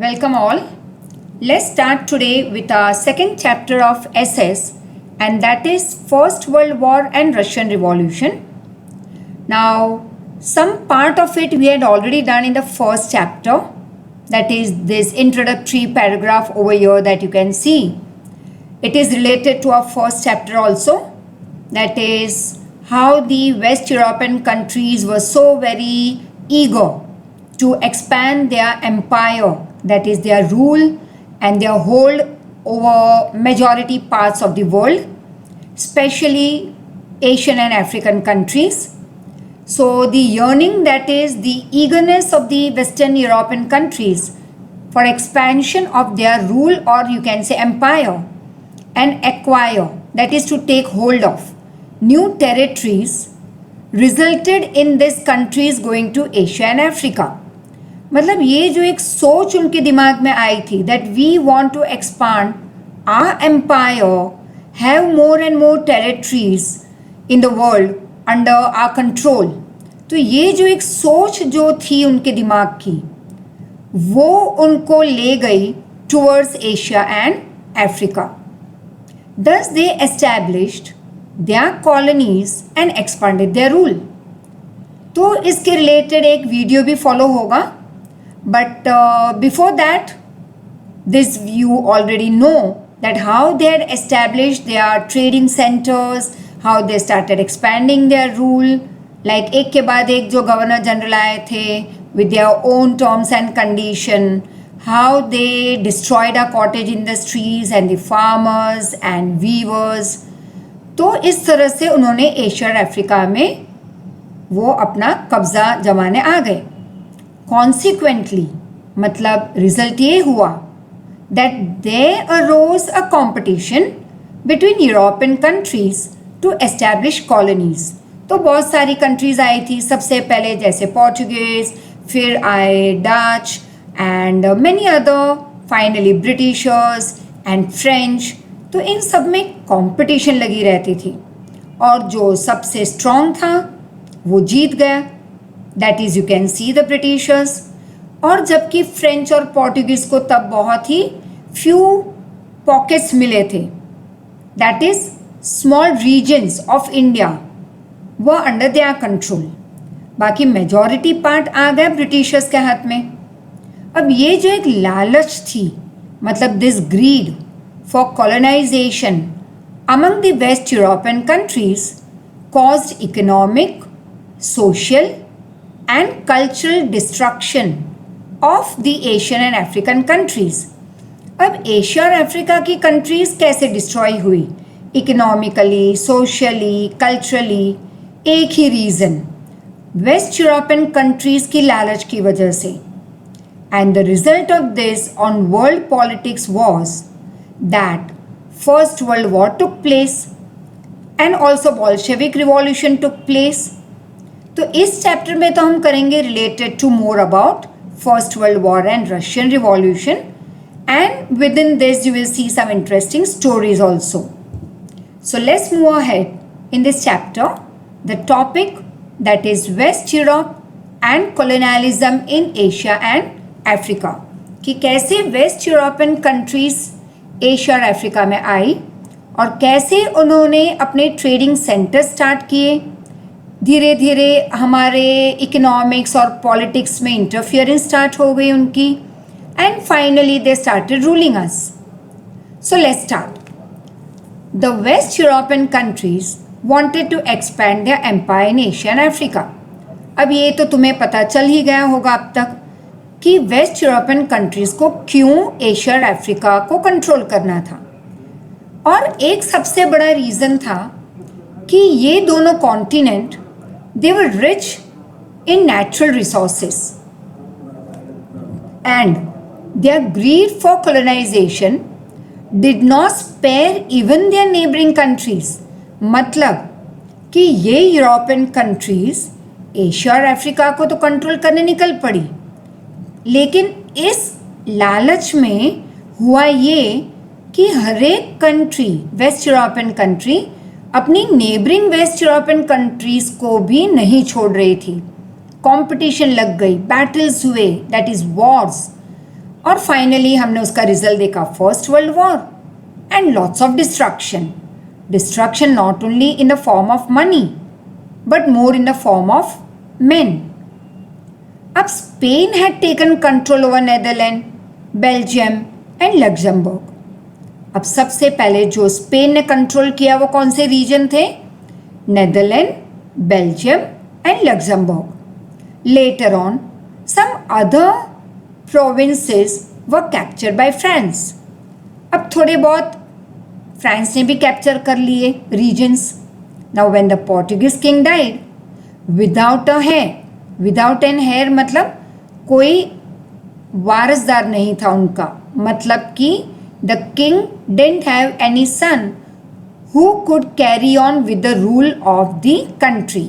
Welcome all. Let's start today with our second chapter of SS, and that is First World War and Russian Revolution. Now, some part of it we had already done in the first chapter, that is this introductory paragraph over here that you can see. It is related to our first chapter also, that is how the West European countries were so very eager to expand their empire, that is their rule and their hold over majority parts of the world, especially Asian and African countries. So the yearning, that is the eagerness of the Western European countries for expansion of their rule, or you can say empire, and acquire, that is to take hold of new territories, resulted in these countries going to Asia and Africa. मतलब ये जो एक सोच उनके दिमाग में आई थी that we want to expand our empire, have more and more territories in the world under our control. तो ये जो एक सोच जो थी उनके दिमाग की, वो उनको ले गई towards Asia and Africa. Thus they established their colonies and expanded their rule. तो इसके रिलेटेड एक वीडियो भी फॉलो होगा. But before that, this you already know that how they had established their trading centers, how they started expanding their rule, like एक के बाद एक जो गवर्नर जनरल आए थे with their own terms and condition, how they destroyed our cottage industries and the farmers and weavers. तो इस तरह से उन्होंने एशिया और अफ्रीका में वो अपना कब्जा जमाने आ गए. कॉन्सिक्वेंटली मतलब रिजल्ट ये हुआ that there arose a competition between European countries to establish colonies. तो बहुत सारी कंट्रीज आई थी. सबसे पहले जैसे पोर्चुगीज, फिर आए Dutch and many other, finally Britishers and French. तो इन सब में कंपटीशन लगी रहती थी और जो सबसे स्ट्रॉन्ग था वो जीत गया. That is you can see the Britishers. और जबकि फ्रेंच और पोर्टुगीज को तब बहुत ही फ्यू पॉकेट्स मिले थे, that is small regions of India वो अंडर देयर कंट्रोल. बाकी मेजॉरिटी पार्ट आ गया ब्रिटिशर्स के हाथ में. अब ये जो एक लालच थी, मतलब this greed for colonisation among the west European countries caused economic, social and cultural destruction of the Asian and African countries. अब एशिया और अफ्रीका की कंट्रीज कैसे डिस्ट्रॉय हुई? Economically, socially, culturally. एक ही रीज़न, वेस्ट यूरोपियन कंट्रीज की लालच की वजह से. And the result of this on world politics was that first world war took place and also Bolshevik revolution took place. तो इस चैप्टर में तो हम करेंगे related to more about first world war and Russian revolution, and within this you will see some interesting stories also. So let's move ahead in this chapter. The topic that is west Europe and colonialism in Asia and Africa, कि कैसे west European countries Asia और Africa में आई और कैसे उन्होंने अपने trading centre start किए. धीरे धीरे हमारे इकोनॉमिक्स और पॉलिटिक्स में इंटरफियरेंस स्टार्ट हो गई उनकी, and finally they started ruling us. So let's start. The west European countries wanted to expand their empire in Asia and Africa. अब ये तो तुम्हें पता चल ही गया होगा अब तक कि वेस्ट यूरोपियन कंट्रीज को क्यों एशिया और अफ्रीका को कंट्रोल करना था. और एक सबसे बड़ा रीज़न था कि ये दोनों continent they were rich in natural resources and their greed for colonization did not spare even their neighboring countries. मतलब कि ये यूरोपियन कंट्रीज एशिया और अफ्रीका को तो कंट्रोल करने निकल पड़ी, लेकिन इस लालच में हुआ ये कि हर एक कंट्री, वेस्ट यूरोपियन कंट्री, अपनी नेबरिंग वेस्ट यूरोपियन कंट्रीज़ को भी नहीं छोड़ रही थी. कंपटीशन लग गई, बैटल्स हुए, दैट इज़ वॉर्स. और फाइनली हमने उसका रिजल्ट देखा, first world war and lots of destruction not only in the form of money but more in the form of men. अब Spain had taken control over Netherland, Belgium and Luxembourg. अब सबसे पहले जो Spain ने control किया वो कौन से रीजन थे? Netherland, Belgium and Luxembourg. Later on some other provinces were captured by France. अब थोड़े बहुत फ्रांस ने भी कैप्चर कर लिए regions. Now when the Portuguese king died without an heir मतलब कोई वारसदार नहीं था उनका, मतलब कि the king didn't have any son who could carry on with the rule of the country.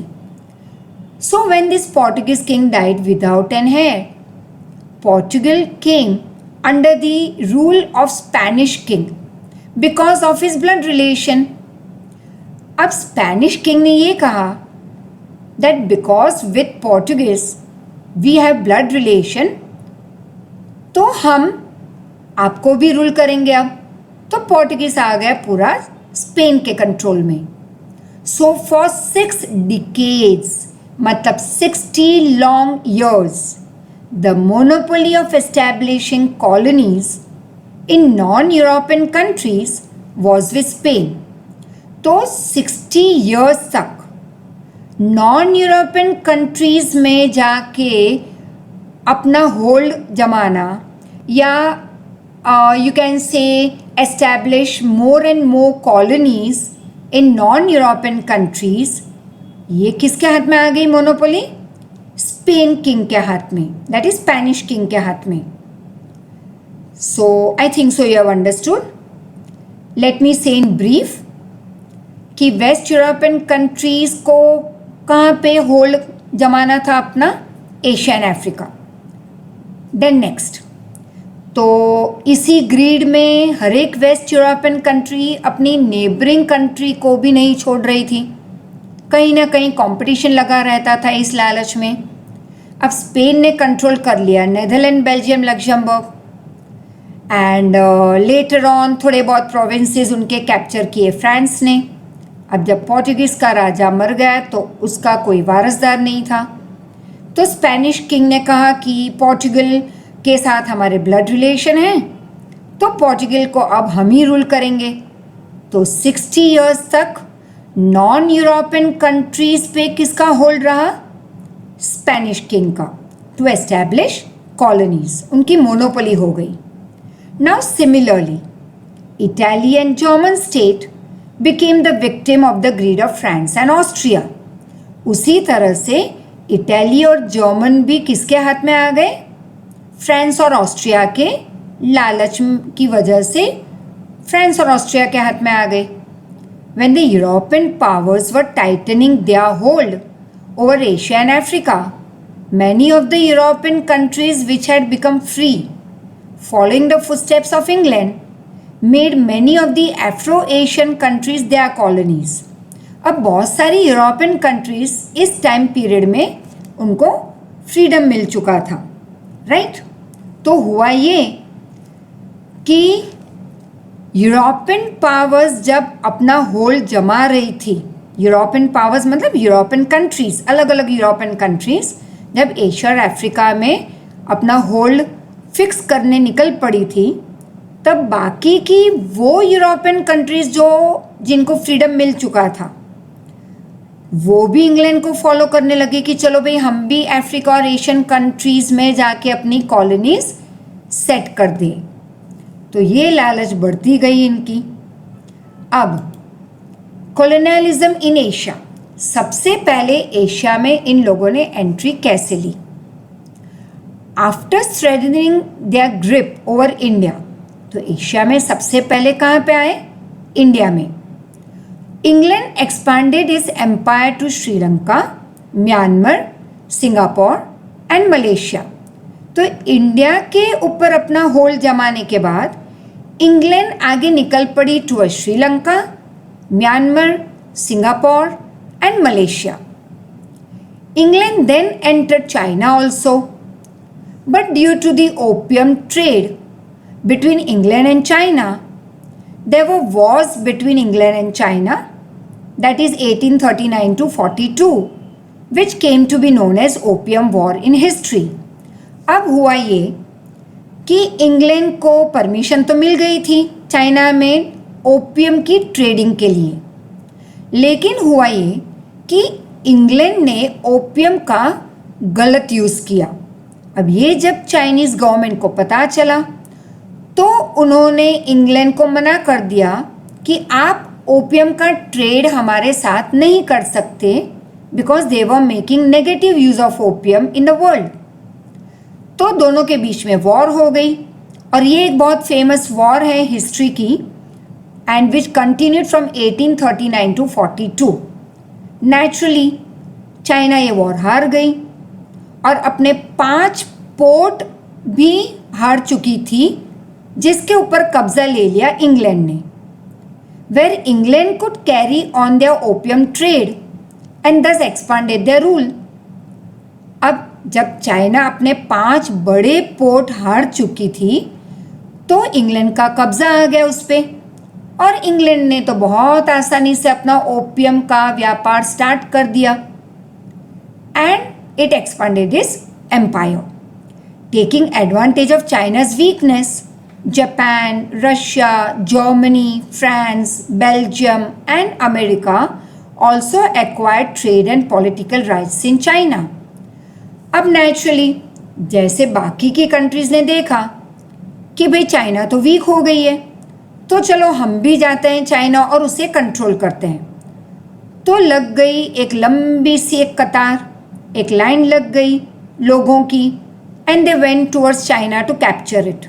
So when this Portuguese king died without an heir, Portugal came under the rule of Spanish king because of his blood relation. अब Spanish king ने ये कहा that because with Portuguese we have blood relation, तो हम आपको भी rule करेंगे. अब तो पोर्टुगीज आ गया पूरा स्पेन के कंट्रोल में. सो फॉर 6 decades मतलब 60 long years the monopoly of establishing colonies in non-European countries was with Spain. तो 60 years तक नॉन यूरोपियन कंट्रीज़ में जाके अपना होल्ड जमाना या you can say establish more and more colonies in non European countries, ये किसके हाथ में आ गई मोनोपोली? स्पेन किंग के हाथ में, दैट इज स्पेनिश किंग के हाथ में. So I think so you have understood. Let me say in brief कि वेस्ट यूरोपियन कंट्रीज़ को कहाँ पे होल्ड जमाना था अपना? Asia and Africa. Then next, तो इसी ग्रीड में हर एक वेस्ट यूरोपियन कंट्री अपनी नेबरिंग कंट्री को भी नहीं छोड़ रही थी. कहीं ना कहीं कंपटीशन लगा रहता था इस लालच में. अब स्पेन ने कंट्रोल कर लिया Netherland, Belgium, Luxembourg and later on थोड़े बहुत प्रोविंसेस उनके कैप्चर किए फ्रांस ने. अब जब पोर्टुगीज़ का राजा मर गया तो उसका कोई वारसदार नहीं था, तो स्पेनिश किंग ने कहा कि पोर्चुगल के साथ हमारे ब्लड रिलेशन हैं, तो पोर्चुगल को अब हम ही रूल करेंगे. तो 60 इयर्स तक नॉन यूरोपियन कंट्रीज़ पे किसका होल्ड रहा? स्पेनिश किंग का, टू एस्टैब्लिश कॉलोनीज. उनकी मोनोपोली हो गई. Now similarly Italy and German state became the victim of the greed of France and Austria. उसी तरह से इटली और जर्मन भी किसके हाथ में आ गए? फ्रांस और ऑस्ट्रिया के लालच की वजह से फ्रांस और ऑस्ट्रिया के हाथ में आ गए. When the European powers were tightening their hold over Asia and Africa, many of the European countries which had become free, following the footsteps of England, made many of the Afro-Asian countries their colonies. अब बहुत सारी European countries इस time period में उनको freedom मिल चुका था, right? तो हुआ ये कि यूरोपियन पावर्स जब अपना होल्ड जमा रही थी, यूरोपियन पावर्स मतलब यूरोपियन कंट्रीज, अलग अलग यूरोपियन कंट्रीज जब एशिया और अफ्रीका में अपना होल्ड फिक्स करने निकल पड़ी थी, तब बाकी की वो यूरोपियन कंट्रीज़ जो जिनको फ्रीडम मिल चुका था वो भी इंग्लैंड को फॉलो करने लगे कि चलो भाई हम भी अफ्रीका और एशियन कंट्रीज़ में जाके अपनी कॉलोनीज सेट कर दें. तो ये लालच बढ़ती गई इनकी. अब कॉलोनियलिज्म इन एशिया, सबसे पहले एशिया में इन लोगों ने एंट्री कैसे ली? After strengthening their grip over India, तो एशिया में सबसे पहले कहाँ पे आए? इंडिया में. England expanded is empire to Sri Lanka, Myanmar, Singapore and Malaysia. तो इंडिया के ऊपर अपना होल्ड जमाने के बाद इंग्लैंड आगे निकल पड़ी to Sri Lanka, Myanmar, Singapore and Malaysia. England then entered China also. But due to the opium trade between England and China, there were wars between England and China, that is 1839 to 42, which came to be known as Opium War in history. अब हुआ ये कि England को permission तो मिल गई थी China में opium की ट्रेडिंग के लिए, लेकिन हुआ ये कि इंग्लैंड ने ओपियम का गलत यूज़ किया। अब ये जब चाइनीज़ गवर्नमेंट को पता चला तो उन्होंने इंग्लैंड को मना कर दिया कि आप ओपियम का ट्रेड हमारे साथ नहीं कर सकते, because they were making negative use of opium in the world. तो दोनों के बीच में वॉर हो गई और ये एक बहुत फेमस वॉर है हिस्ट्री की, and which continued from 1839 to 42। Naturally China ये वॉर हार गई और अपने 5 पोर्ट भी हार चुकी थी जिसके ऊपर कब्जा ले लिया इंग्लैंड ने, where England could carry on their opium trade and thus expanded their rule. अब जब चाइना अपने 5 बड़े पोर्ट हार चुकी थी तो इंग्लैंड का कब्जा आ गया उस पर, और इंग्लैंड ने तो बहुत आसानी से अपना ओपियम का व्यापार स्टार्ट कर दिया and it expanded its empire. Taking advantage of China's weakness, Japan, Russia, Germany, France, Belgium and America also acquired trade and political rights in China. अब नेचुरली जैसे बाकी की कंट्रीज़ ने देखा कि भाई चाइना तो वीक हो गई है, तो चलो हम भी जाते हैं चाइना और उसे कंट्रोल करते हैं। तो लग गई एक लंबी सी एक कतार, एक लाइन लग गई लोगों की, and they went towards China to capture it.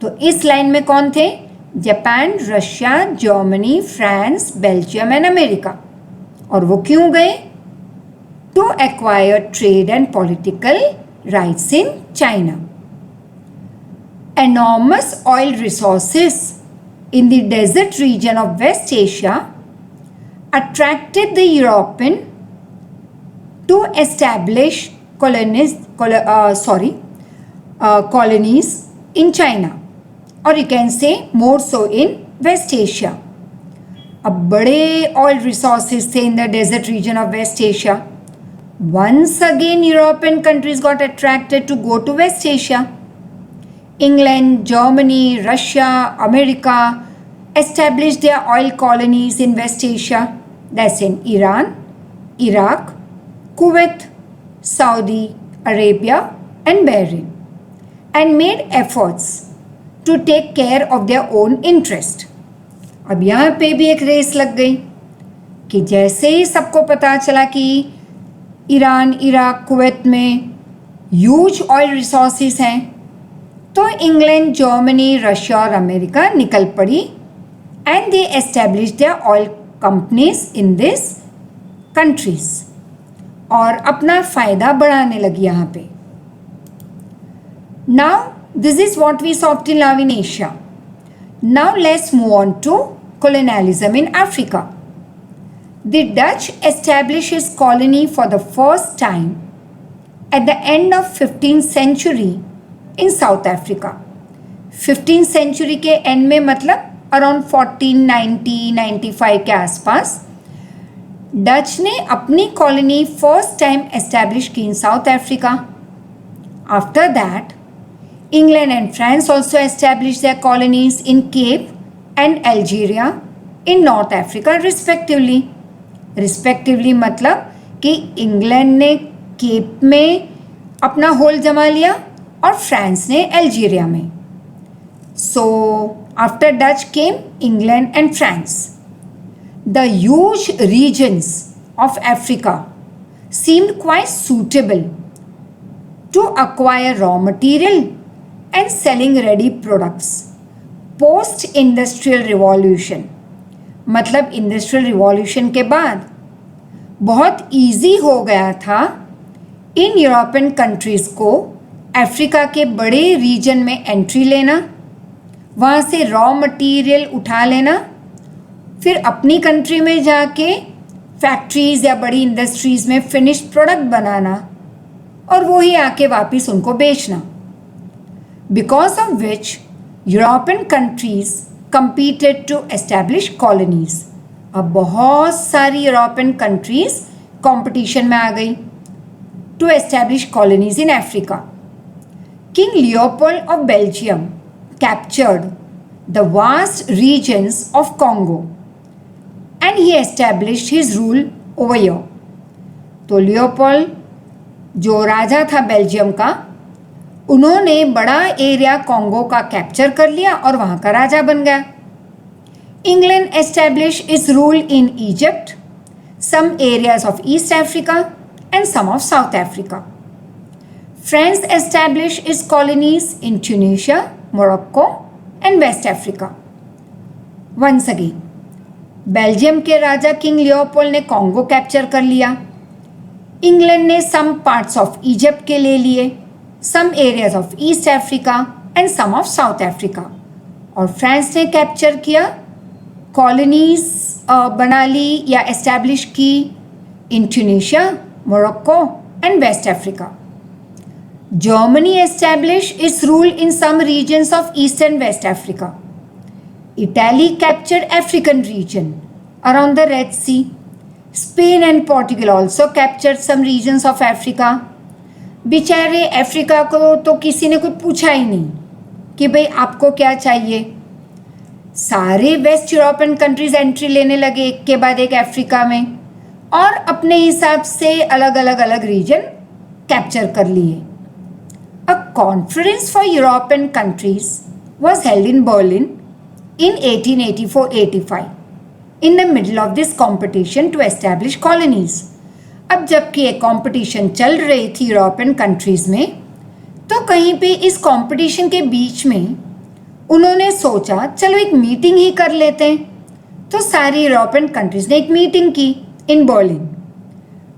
तो इस लाइन में कौन थे? Japan, Russia, Germany, France, Belgium and America. और वो क्यों गए? To acquire trade and political rights in China. Enormous oil resources in the desert region of West Asia attracted the European to establish colonies in China, or you can say more so in West Asia. अब बड़े oil resources थे in the desert region of West Asia. Once again European countries got attracted to go to West Asia. England, Germany, Russia, America established their oil colonies in West Asia, that's in Iran, Iraq, Kuwait, Saudi Arabia and Bahrain, and made efforts to take care of their own interest. अब यहाँ पे भी एक race लग गई कि जैसे ही सबको पता चला कि ईरान, इराक, कुवैत में ह्यूज ऑयल रिसोर्सेज हैं, तो इंग्लैंड, जर्मनी, रशिया और अमेरिका निकल पड़ी and they establish their oil companies in this countries और अपना फ़ायदा बढ़ाने लगी यहाँ पे। Now this is what we saw till now in Asia. Now let's move on to colonialism in Africa. The Dutch established its colony for the first time at the end of 15th century in South Africa. 15th century के end में मतलब around 1490-95 के आसपास Dutch ने अपनी colony first time establish की in South Africa. After that England and France also establish their colonies in Cape and Algeria in North Africa respectively. Respectively मतलब कि इंग्लैंड ने केप में अपना होल जमा लिया और फ्रांस ने अल्जीरिया में। So after Dutch came England and France. The huge regions of Africa seemed quite suitable to acquire raw material and selling ready products post-industrial revolution। मतलब इंडस्ट्रियल रिवॉल्यूशन के बाद बहुत इजी हो गया था इन यूरोपियन कंट्रीज़ को Africa के बड़े रीजन में एंट्री लेना, वहाँ से रॉ मटेरियल उठा लेना, फिर अपनी कंट्री में जाके फैक्ट्रीज़ या बड़ी इंडस्ट्रीज़ में फिनिश्ड प्रोडक्ट बनाना और वही आके वापस उनको बेचना। because of which European countries competed to establish colonies. अब बहुत सारी यूरोपियन कंट्रीज कंपटीशन में आ गई to establish colonies in Africa. King Leopold of Belgium captured the vast regions of Congo and he established his rule over here. तो Leopold जो राजा था बेल्जियम का, उन्होंने बड़ा एरिया कॉन्गो का कैप्चर कर लिया और वहाँ का राजा बन गया. England established its rule in Egypt, some areas of East Africa and some of South Africa. France established its colonies in Tunisia, Morocco and West Africa. Once again, Belgium के राजा king Leopold ने Congo capture कर लिया. England ने some parts of Egypt के ले लिए, some areas of east Africa and some of south Africa. और France ने कैप्चर किया, कॉलोनीज बना ली या एस्टैब्लिश की in Tunisia, Morocco and west Africa. Germany establish its rule in some regions of east and west Africa. Italy captured African region around the red sea. Spain and Portugal also captured some regions of Africa. बेचारे Africa को तो किसी ने कुछ पूछा ही नहीं कि भाई आपको क्या चाहिए. सारे वेस्ट यूरोपियन कंट्रीज एंट्री लेने लगे एक के बाद एक अफ्रीका में और अपने हिसाब से अलग अलग रीजन कैप्चर कर लिए. A conference for European countries was held in Berlin in 1884-85 in the middle of this competition to establish colonies. अब जबकि एक कंपटीशन चल रही थी यूरोपियन कंट्रीज में, तो कहीं पे इस कंपटीशन के बीच में उन्होंने सोचा चलो एक मीटिंग ही कर लेते हैं. तो सारी यूरोपियन कंट्रीज ने एक मीटिंग की in Berlin.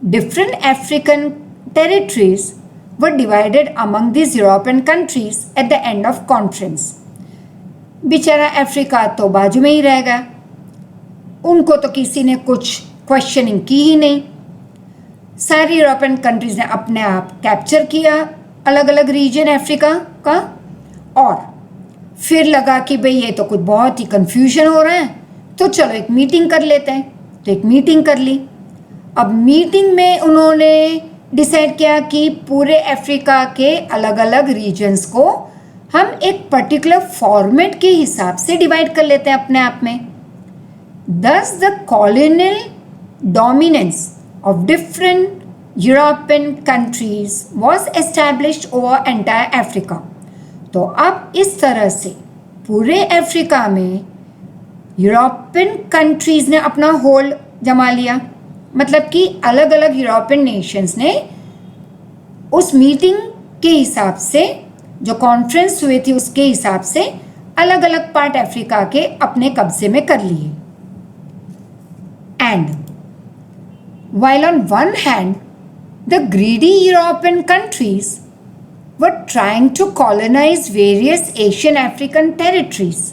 Different African territories were divided among this European countries at the end of conference. बेचारा अफ्रीका तो बाजू में ही रह गया, उनको तो किसी ने कुछ क्वेश्चनिंग की ही नहीं. सारी यूरोपियन कंट्रीज ने अपने आप कैप्चर किया अलग अलग रीजन अफ्रीका का, और फिर लगा कि भाई ये तो कुछ बहुत ही कंफ्यूजन हो रहा है, तो चलो एक मीटिंग कर लेते हैं. तो एक मीटिंग कर ली. अब मीटिंग में उन्होंने डिसाइड किया कि पूरे अफ्रीका के अलग अलग रीजन्स को हम एक पर्टिकुलर फॉर्मेट के हिसाब से डिवाइड कर लेते हैं अपने आप में. Thus the colonial dominance of different European countries was established over entire Africa. तो अब इस तरह से पूरे अफ्रीका में यूरोपियन कंट्रीज ने अपना होल्ड जमा लिया. मतलब कि अलग अलग यूरोपियन नेशंस ने उस मीटिंग के हिसाब से, जो कॉन्फ्रेंस हुई थी उसके हिसाब से अलग अलग पार्ट अफ्रीका के अपने कब्जे में कर लिए. And while on one hand the greedy European countries were trying to colonize various Asian African territories,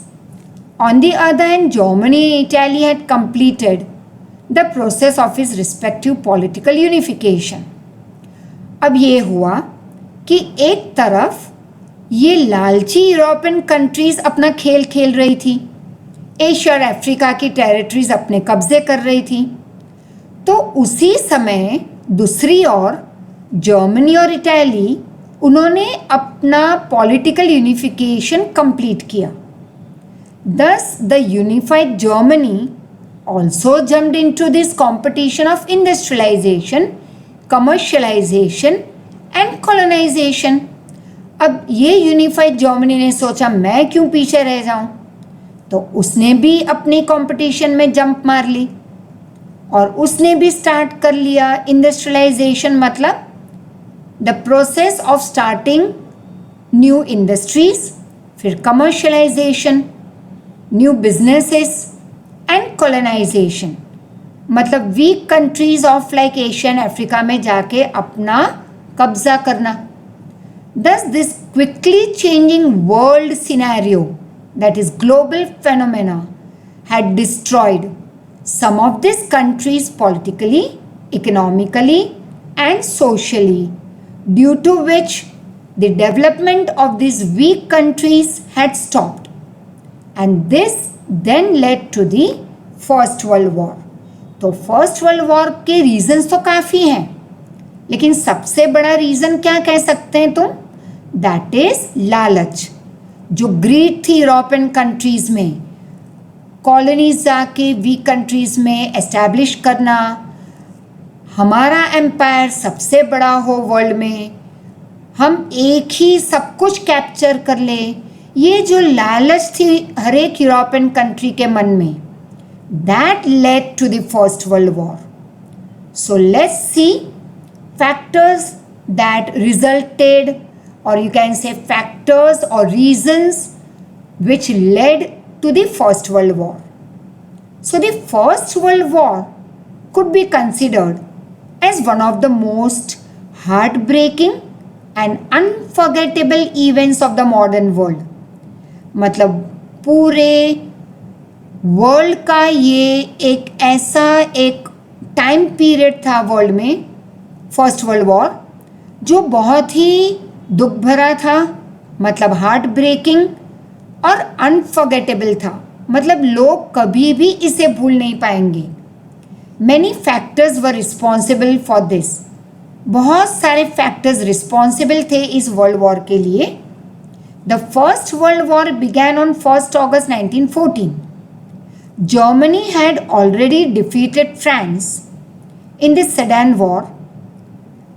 on the other hand Germany and Italy had completed the process of its respective political unification. अब ये हुआ कि एक तरफ ये लालची European countries अपना खेल खेल रही थी, एशिया और अफ्रीका की टेरिटरीज अपने कब्जे कर रही थी. तो उसी समय दूसरी ओर जर्मनी और इटली, उन्होंने अपना पॉलिटिकल यूनिफिकेशन कंप्लीट किया. Thus the unified Germany also jumped into this competition of industrialisation, commercialisation and colonisation. अब ये यूनिफाइड जर्मनी ने सोचा मैं क्यों पीछे रह जाऊं, तो उसने भी अपनी कंपटीशन में जंप मार ली और उसने भी स्टार्ट कर लिया इंडस्ट्रियलाइजेशन. मतलब the process of starting new industries, फिर commercialization, new businesses and colonization. मतलब weak countries of like Asian Africa में जाके अपना कब्जा करना. Thus this quickly changing world scenario, that is global phenomena, had destroyed some of these countries politically, economically and socially, due to which the development of these weak countries had stopped, and this then led to the First World War. तो first world war के reasons तो काफ़ी हैं, लेकिन सबसे बड़ा reason क्या कह सकते हैं तुम? दैट इज लालच, जो ग्रीड थी यूरोपियन कंट्रीज़ में, कॉलोनीज जाके वीक कंट्रीज़ में एस्टैब्लिश करना, हमारा एम्पायर सबसे बड़ा हो वर्ल्ड में, हम एक ही सब कुछ कैप्चर कर ले, ये जो लालच थी हर एक यूरोपियन कंट्री के मन में, that led to the first world war. So let's see factors that resulted, or you can say factors or reasons which led to the First World War. So the First World War could be considered as one of the most heartbreaking and unforgettable events of the modern world. मतलब पूरे world का ये एक ऐसा एक time period था world में, first world war, जो बहुत ही दुख भरा था, मतलब हार्ट ब्रेकिंग और अनफॉरगेटेबल था, मतलब लोग कभी भी इसे भूल नहीं पाएंगे. Many factors were responsible for this. बहुत सारे फैक्टर्स रिस्पॉन्सिबल थे इस वर्ल्ड वॉर के लिए. The first world war began on 1 August 1914. Germany had already defeated France in the Sedan War,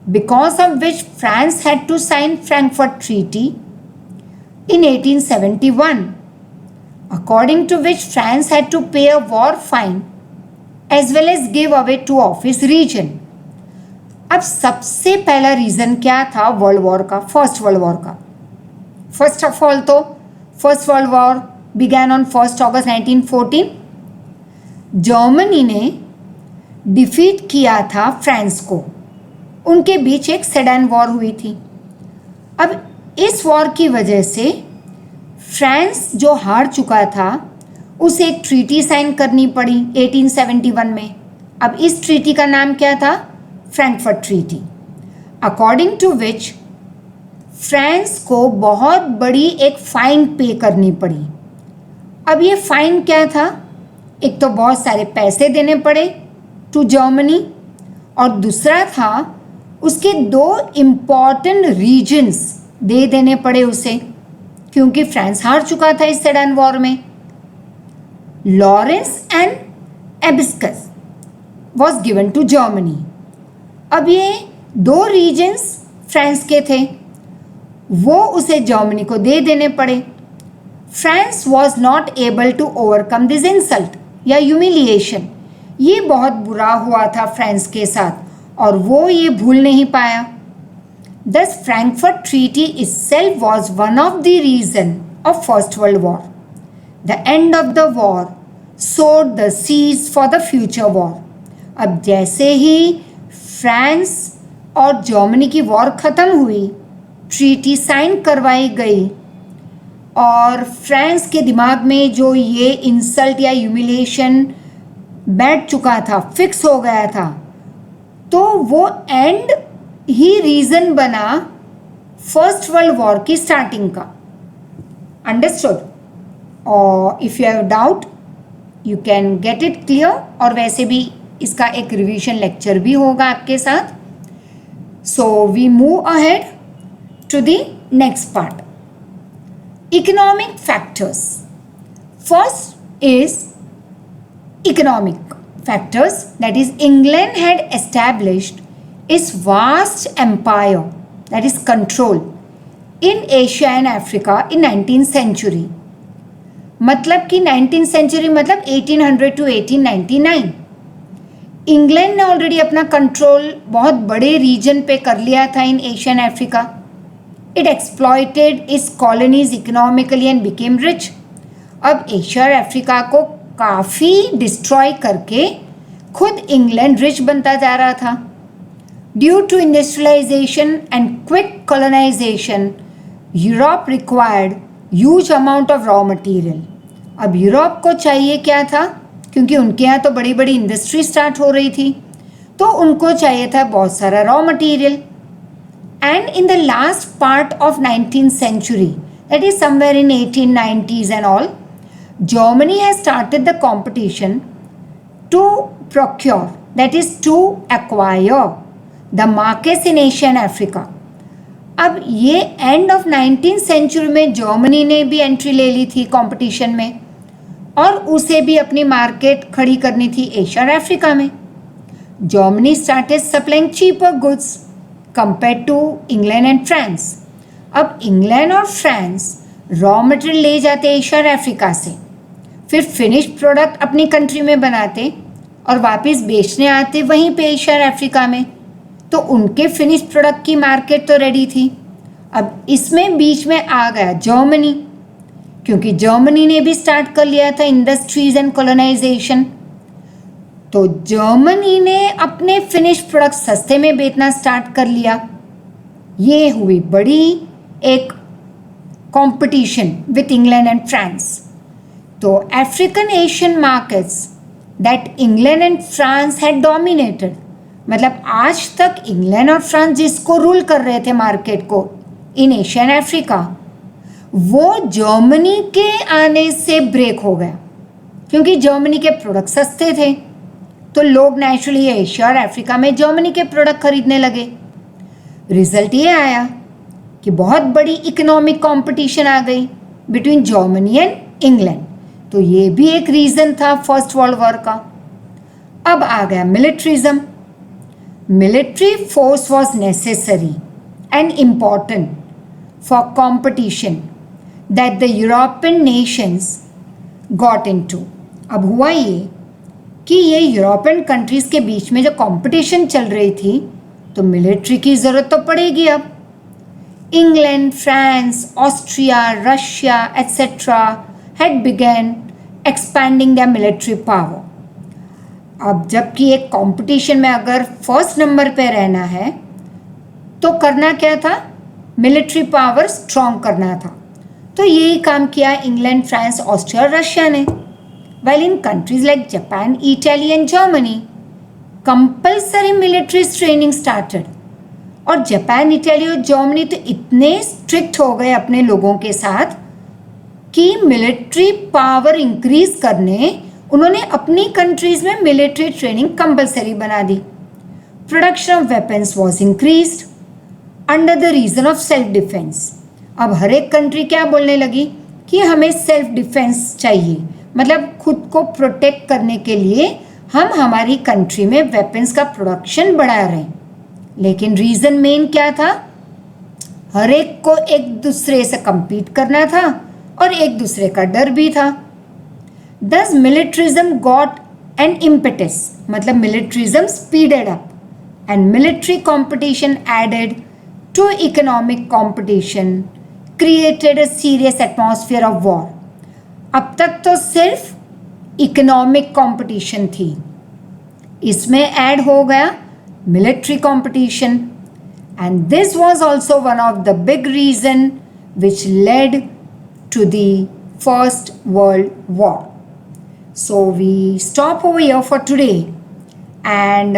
because of which France had to sign Frankfurt Treaty in 1871, according to which France had to pay a war fine as well as give away 2 of its region. अब सबसे पहला reason क्या था world war का, first world war का? First of all तो first world war began on 1 August 1914. Germany ने defeat किया था फ्रांस को, उनके बीच एक सेडान वॉर हुई थी. अब इस वॉर की वजह से फ्रांस जो हार चुका था उसे एक ट्रीटी साइन करनी पड़ी 1871 में. अब इस ट्रीटी का नाम क्या था? Frankfurt treaty, according to which France को बहुत बड़ी एक फ़ाइन पे करनी पड़ी. अब ये फ़ाइन क्या था? एक तो बहुत सारे पैसे देने पड़े टू जर्मनी, और दूसरा था उसके 2 इम्पॉर्टेंट रीजन्स दे देने पड़े उसे, क्योंकि फ्रांस हार चुका था इस सेडान वॉर में. लॉरेंस एंड एबिस्कस वॉज गिवन टू जर्मनी. अब ये 2 रीजन्स फ्रांस के थे, वो उसे जर्मनी को दे देने पड़े. France was not able to overcome this insult या ह्यूमिलिएशन. ये बहुत बुरा हुआ था फ्रांस के साथ और वो ये भूल नहीं पाया. दस Frankfurt treaty itself was one of the reason of First World War. The end of the war sowed the seeds for the future war. अब जैसे ही फ्रांस और जर्मनी की वॉर ख़त्म हुई, ट्रीटी साइन करवाई गई और फ्रांस के दिमाग में जो ये इंसल्ट या ह्यूमिलिएशन बैठ चुका था, फिक्स हो गया था, तो वो एंड ही रीज़न बना फर्स्ट वर्ल्ड वॉर की स्टार्टिंग का. अंडरस्टूड? और if you have doubt you can get it clear, और वैसे भी इसका एक रिवीजन लेक्चर भी होगा आपके साथ. So we move ahead to the next part. Economic factors. First is economic factors, that is England had established its vast empire, that is control, in Asia and Africa in 19th century. मतलब कि 19th century मतलब 1800 to 1899. England ने already अपना control बहुत बड़े reason पे कर लिया था इन Asia and Africa. It exploited it's colonies economically and became rich. अब एशिया और अफ्रीका को काफ़ी डिस्ट्रॉय करके खुद इंग्लैंड रिच बनता जा रहा था. Due to industrialisation and quick colonisation, Europe required huge amount of raw material. अब यूरोप को चाहिए क्या था? क्योंकि उनके यहाँ तो बड़ी बड़ी इंडस्ट्री स्टार्ट हो रही थी, तो उनको चाहिए था बहुत सारा raw material. and in the last part of 19th century, that is somewhere in 1890s and all, Germany has started the competition to procure, that is to acquire the markets in Asia and Africa. अब ये end of 19th century में Germany ने भी entry ले ली थी competition में और उसे भी अपनी मार्केट खड़ी करनी थी एशिया और अफ्रीका में. Germany started supplying cheaper goods compare to England and France. अब इंग्लैंड और फ्रांस रॉ मटेरियल ले जाते एशिया और अफ्रीका से, फिर फिनिश प्रोडक्ट अपनी कंट्री में बनाते और वापस बेचने आते वहीं पे एशिया और अफ्रीका में. तो उनके फिनिश प्रोडक्ट की मार्केट तो रेडी थी. अब इसमें बीच में आ गया जर्मनी, क्योंकि जर्मनी ने भी स्टार्ट कर लिया था इंडस्ट्रीज एंड कॉलोनाइजेशन. तो जर्मनी ने अपने फिनिश प्रोडक्ट सस्ते में बेचना स्टार्ट कर लिया. ये हुई बड़ी एक competition with England and France. तो African Asian markets that England and France had dominated, मतलब आज तक इंग्लैंड और फ्रांस जिसको रूल कर रहे थे मार्केट को इन एशिया एंड अफ्रीका, वो जर्मनी के आने से ब्रेक हो गया. क्योंकि जर्मनी के प्रोडक्ट सस्ते थे तो लोग नेचुरली एशिया और अफ्रीका में जर्मनी के प्रोडक्ट खरीदने लगे. रिजल्ट ये आया कि बहुत बड़ी इकोनॉमिक कंपटीशन आ गई बिटवीन जर्मनी एंड इंग्लैंड. तो ये भी एक रीज़न था फर्स्ट वर्ल्ड वॉर का. अब आ गया militarism. Military force was necessary and important for competition that the European nations got into. अब हुआ ये कि ये यूरोपियन कंट्रीज़ के बीच में जो कंपटीशन चल रही थी तो मिलिट्री की ज़रूरत तो पड़ेगी. अब England, France, Austria, Russia etcetera had begun expanding the military power. अब जबकि एक कंपटीशन में अगर फर्स्ट नंबर पे रहना है तो करना क्या था, मिलिट्री पावर स्ट्रॉन्ग करना था. तो यही काम किया इंग्लैंड, फ्रांस, ऑस्ट्रिया और रशिया ने. Well in countries like Japan, Italy and Germany compulsory military training started. और जापान, इटली और जर्मनी तो इतने स्ट्रिक्ट हो गए अपने लोगों के साथ कि मिलिट्री पावर इंक्रीज करने उन्होंने अपनी कंट्रीज में मिलिट्री ट्रेनिंग कंपलसरी बना दी. Production of weapons was increased under the region of self defence. अब हर एक कंट्री क्या बोलने लगी कि हमें सेल्फ डिफेंस चाहिए, मतलब खुद को प्रोटेक्ट करने के लिए हम हमारी कंट्री में वेपन्स का प्रोडक्शन बढ़ा रहे हैं. लेकिन रीज़न मेन क्या था, हर एक को एक दूसरे से compete करना था और एक दूसरे का डर भी था. Thus militarism got an impetus, मतलब militarism speeded up and military competition added to economic competition created a serious atmosphere of war. अब तक तो सिर्फ इकोनॉमिक कंपटीशन थी, इसमें ऐड हो गया military competition and this was also one of the big reason which led to the First World War. So we stop over here for today and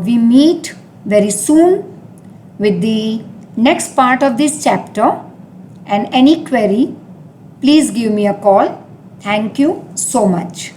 we meet very soon with the next part of this chapter. And any query, please give me a call. Thank you so much.